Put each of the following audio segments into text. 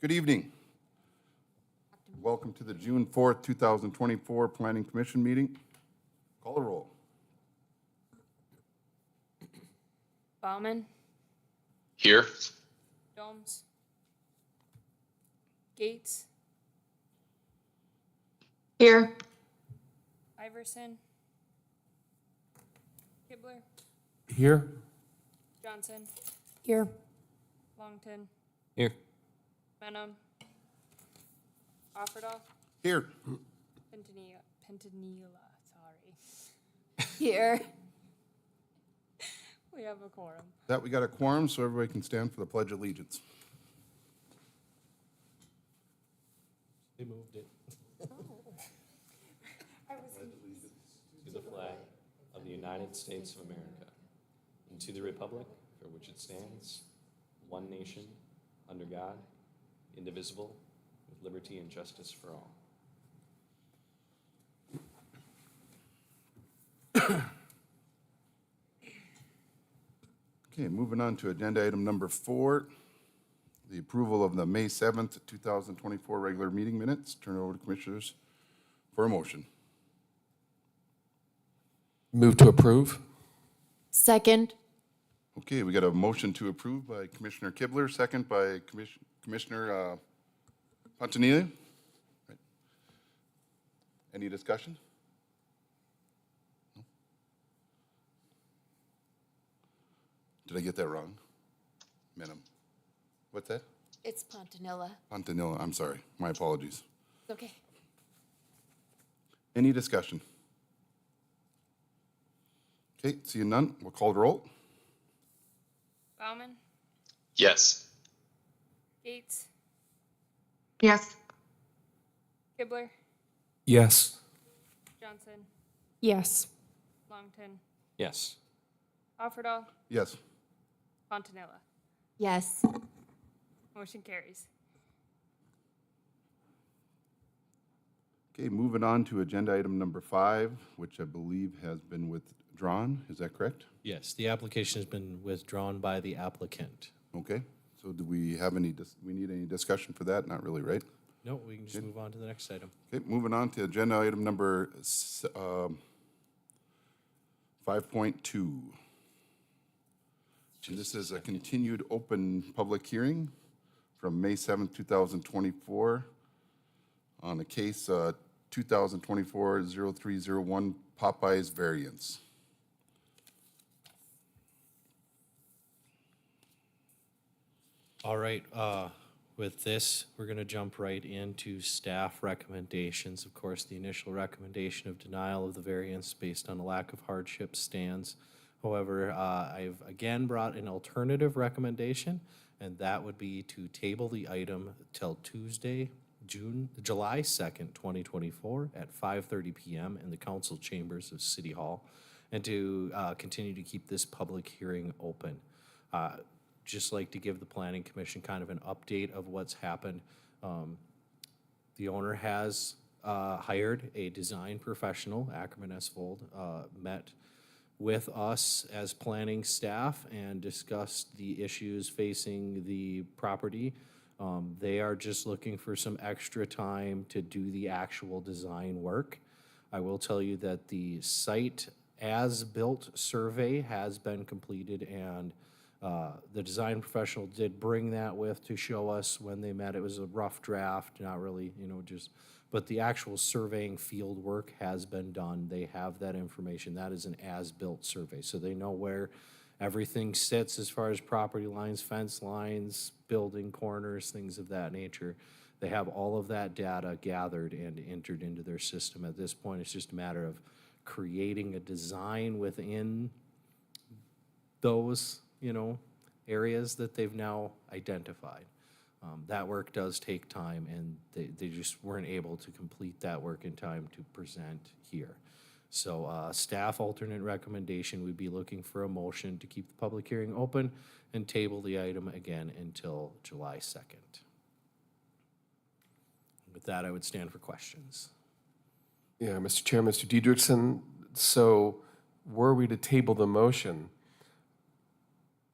Good evening. Welcome to the June 4th, 2024 Planning Commission meeting. Call the roll. Bauman, Here. Domes, Gates, Here. Iverson, Kibler, Here. Johnson, Here. Longton, Here. Benham, Offerdahl, Here. Pentanilla, sorry. Here. We have a quorum. That we got a quorum, so everybody can stand for the Pledge of Allegiance. They moved it. To the flag of the United States of America and to the republic for which it stands, one nation, under God, indivisible, with liberty and justice for all. Okay, moving on to agenda item number 4, the approval of the May 7th, 2024 regular meeting minutes. Turn it over to commissioners for a motion. Move to approve. Second. Okay, we got a motion to approve by Commissioner Kibler, second by Commissioner Pontanilla. Right. Any discussion? No? Did I get that wrong? Minimum. What's that? It's Pontanilla. Pontanilla, I'm sorry. My apologies. It's okay. Any discussion? Okay, seeing none, we'll call the roll. Bauman, Yes. Gates, Yes. Kibler, Yes. Johnson, Yes. Longton, Yes. Offerdahl, Yes. Fontanilla. Yes. Motion carries. Okay, moving on to agenda item number 5, which I believe has been withdrawn. Is that correct? Yes, the application has been withdrawn by the applicant. Okay, so do we have any, we need any discussion for that? Not really, right? No, we can just move on to the next item. Okay, moving on to agenda item number 5.2. And this is a continued open public hearing from May 7th, 2024 on a case 2024-0301 Popeyes variance. All right, with this, we're going to jump right into staff recommendations. Of course, the initial recommendation of denial of the variance based on a lack of hardship stands. However, I've again brought an alternative recommendation, and that would be to table the item till Tuesday, July 2nd, 2024 at 5:30 p.m. in the council chambers of City Hall, and to continue to keep this public hearing open. Just like to give the Planning Commission kind of an update of what's happened. The owner has hired a design professional, Ackerman Esfold, met with us as planning staff and discussed the issues facing the property. They are just looking for some extra time to do the actual design work. I will tell you that the site as-built survey has been completed, and the design professional did bring that with to show us when they met. It was a rough draft, not really, but the actual surveying field work has been done. They have that information. That is an as-built survey, so they know where everything sits as far as property lines, fence lines, building corners, things of that nature. They have all of that data gathered and entered into their system. At this point, it's just a matter of creating a design within those, areas that they've now identified. That work does take time, and they just weren't able to complete that work in time to present here. So staff alternate recommendation, we'd be looking for a motion to keep the public hearing open and table the item again until July 2nd. With that, I would stand for questions. Yeah, Mr. Chair, Mr. Diedrichsen, so were we to table the motion,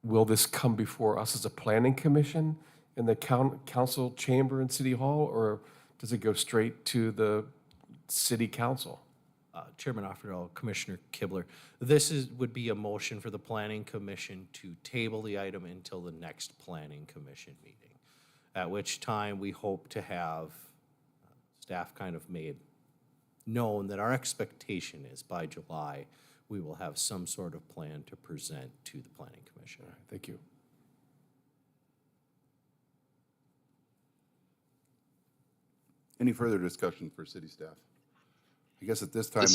will this come before us as a planning commission? in the council chamber in City Hall, or does it go straight to the city council? Chairman Offerdahl, Commissioner Kibler, this would be a motion for the Planning Commission to table the item until the next Planning Commission meeting, at which time we hope to have staff kind of made known that our expectation is by July, we will have some sort of plan to present to the Planning Commission. All right, thank you. Any further discussion for city staff? I guess at this time.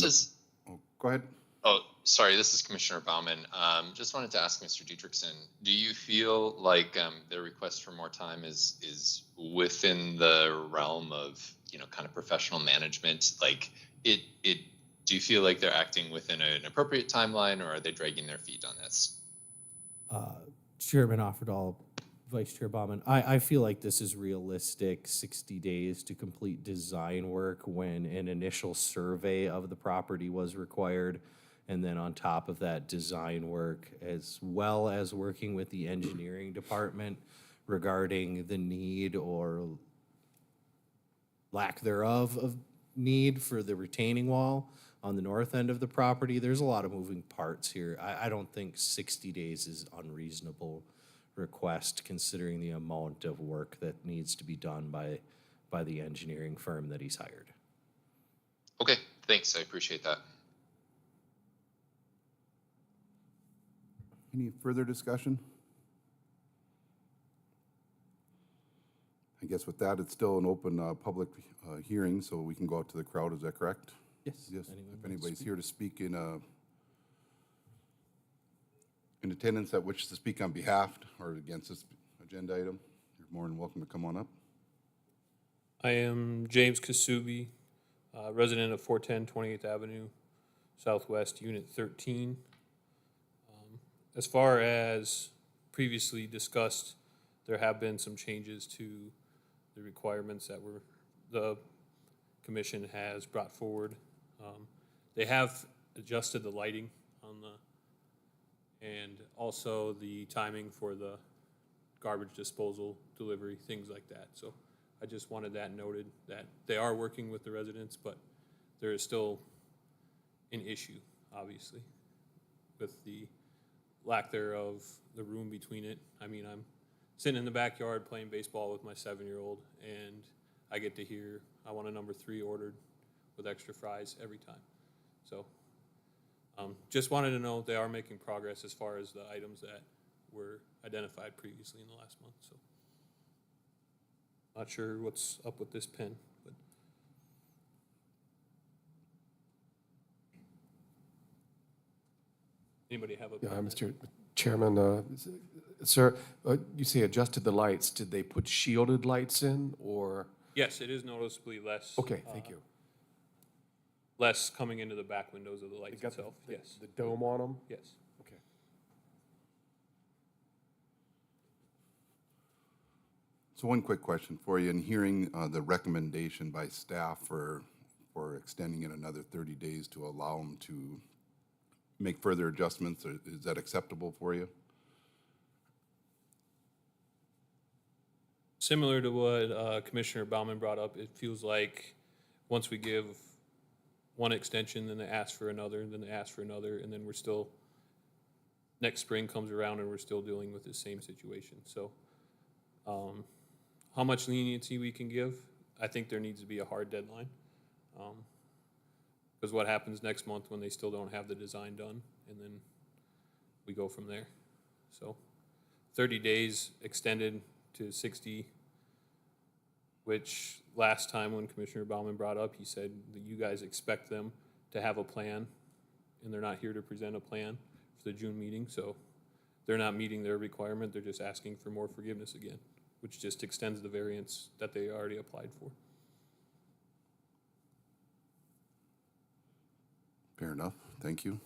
Oh, go ahead. Oh, sorry, this is Commissioner Bauman. Just wanted to ask Mr. Dietrichson, do you feel like the request for more time is within the realm of, kind of professional management? Like do you feel like they're acting within an appropriate timeline, or are they dragging their feet on this? Chairman Offerdahl, Vice Chair Bauman, I feel like this is realistic, 60 days to complete design work when an initial survey of the property was required. And then on top of that, design work, as well as working with the engineering department regarding the need or lack thereof of need for the retaining wall on the north end of the property. There's a lot of moving parts here. I don't think 60 days is unreasonable request considering the amount of work that needs to be done by the engineering firm that he's hired. Okay, thanks. I appreciate that. Any further discussion? I guess with that, it's still an open public hearing, so we can go out to the crowd. Is that correct? Yes. Yes. If anybody's here to speak in attendance that wishes to speak on behalf or against this agenda item, you're more than welcome to come on up. I am James Kasubi, resident of 410 28th Avenue, Southwest, Unit 13. As far as previously discussed, there have been some changes to the requirements that the commission has brought forward. They have adjusted the lighting on and also the timing for the garbage disposal, delivery, things like that. So I just wanted that noted, that they are working with the residents, but there is still an issue, obviously, with the lack thereof, the room between it. I mean, I'm sitting in the backyard playing baseball with my 7-year-old, and I get to hear, I want a number 3 ordered with extra fries every time. So just wanted to know they are making progress as far as the items that were identified previously in the last month. So not sure what's up with this pen, but anybody have a Yeah, pen? Mr. Chairman, sir, you say adjusted the lights. Did they put shielded lights in, or? Yes, it is noticeably less. Okay, thank you. Less coming into the back windows of the lights itself. Yes. The dome on them? Yes. Okay. So one quick question for you. In hearing the recommendation by staff for extending it another 30 days to allow them to make further adjustments, is that acceptable for you? Similar to what Commissioner Bauman brought up, it feels like once we give one extension, then they ask for another, then they ask for another, and then we're still, next spring comes around and we're still dealing with the same situation. So how much leniency we can give, I think there needs to be a hard deadline. Because what happens next month when they still don't have the design done, and then we go from there. So 30 days extended to 60, which last time when Commissioner Bauman brought up, he said that you guys expect them to have a plan, and they're not here to present a plan for the June meeting, so they're not meeting their requirement, they're just asking for more forgiveness again, which just extends the variance that they already applied for. Fair enough. Thank you.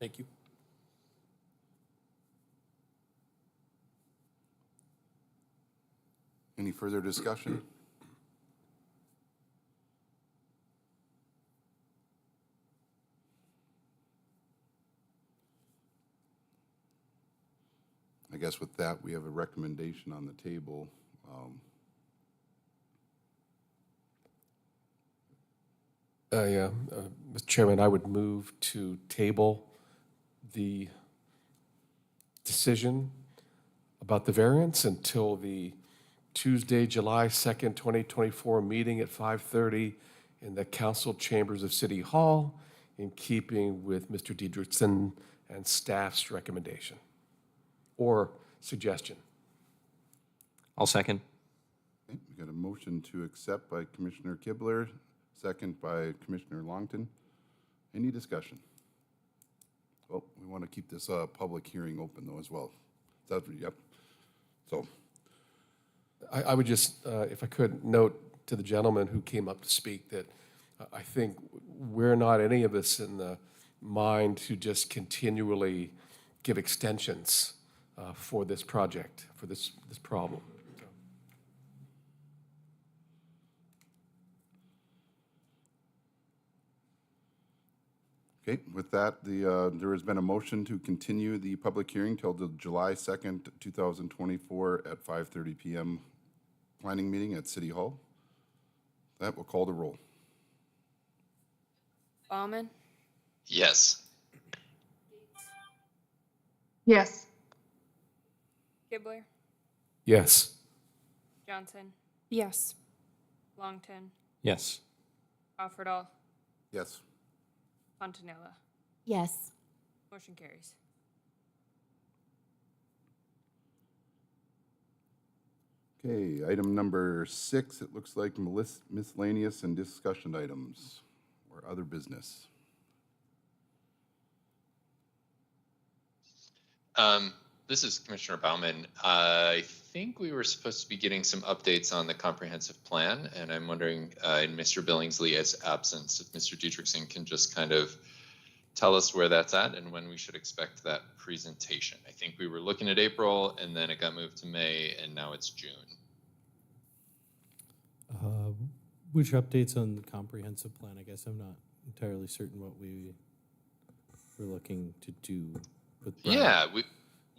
Thank you. Any further discussion? guess with that, we have a recommendation on the table. Mr. Chairman, I would move to table the decision about the variance until the Tuesday, July 2nd, 2024 meeting at 5:30 in the council chambers of City Hall, in keeping with Mr. Diedrichson and staff's recommendation or suggestion. I'll second. Okay, we got a motion to accept by Commissioner Kibler, second by Commissioner Longton. Any discussion? Well, we want to keep this public hearing open though as well. Yep. So, I would just, if I could, note to the gentleman who came up to speak that I think we're not, any of us, in the mind to just continually give extensions for this project, for this problem. okay, with that, there has been a motion to continue the public hearing till the July 2nd, 2024 at 5:30 PM planning meeting at City Hall. That will call the roll. Bauman, Yes. Yes. Kibler, Yes. Johnson, Yes. Longton, Yes. Offerdahl, Yes. Fontanilla. Yes. Motion carries. Okay, item number 6, it looks like miscellaneous and discussion items or other business. This is Commissioner Bauman. I think we were supposed to be getting some updates on the comprehensive plan, and I'm wondering, in Mr. Billingsley's absence, if Mr. Dietrichson can just kind of tell us where that's at and when we should expect that presentation. I think we were looking at April, and then it got moved to May, and now it's June. Which updates on the comprehensive plan? I guess I'm not entirely certain what we were looking to do with Brian. Yeah,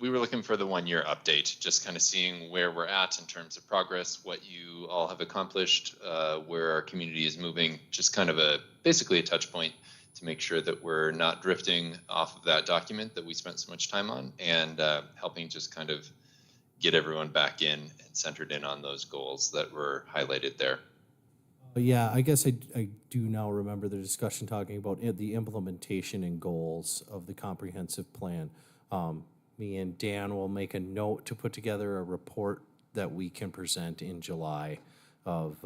we were looking for the 1-year update, just kind of seeing where we're at in terms of progress, what you all have accomplished, where our community is moving, just kind of basically a touch point to make sure that we're not drifting off of that document that we spent so much time on, and helping just kind of get everyone back in and centered in on those goals that were highlighted there. Yeah, I guess I do now remember the discussion talking about the implementation and goals of the comprehensive plan. Me and Dan will make a note to put together a report that we can present in July of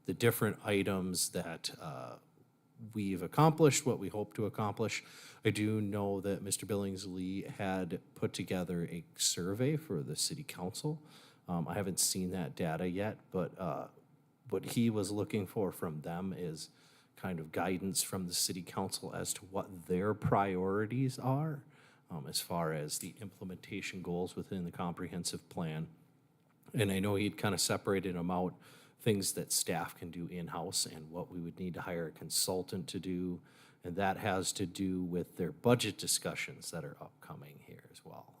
the different items that we've accomplished, what we hope to accomplish. I do know that Mr. Billingsley had put together a survey for the city council. I haven't seen that data yet, but what he was looking for from them is kind of guidance from the city council as to what their priorities are as far as the implementation goals within the comprehensive plan. And I know he'd kind of separated them out, things that staff can do in-house and what we would need to hire a consultant to do. And that has to do with their budget discussions that are upcoming here as well.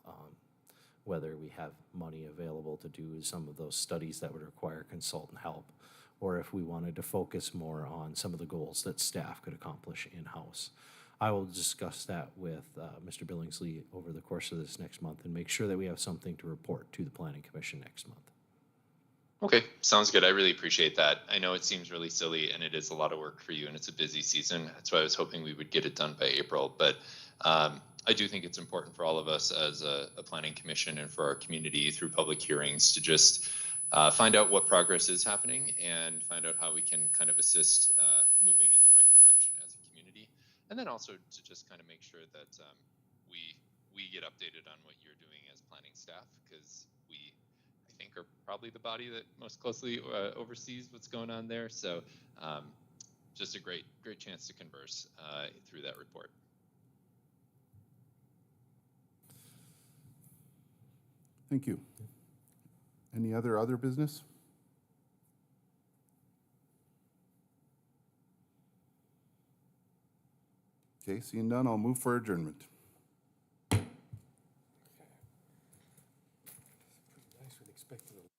Whether we have money available to do some of those studies that would require consultant help, or if we wanted to focus more on some of the goals that staff could accomplish in-house. I will discuss that with Mr. Billingsley over the course of this next month and make sure that we have something to report to the Planning Commission next month. Okay, sounds good. I really appreciate that. I know it seems really silly, and it is a lot of work for you, and it's a busy season. That's why I was hoping we would get it done by April. But I do think it's important for all of us as a planning commission and for our community through public hearings to just find out what progress is happening and find out how we can kind of assist moving in the right direction as a community. And then also to just kind of make sure that we get updated on what you're doing as planning staff, because we, I think, are probably the body that most closely oversees what's going on there. So just a great chance to converse through that report. Thank you. Any other business? Okay, seeing none, I'll move for adjournment. expected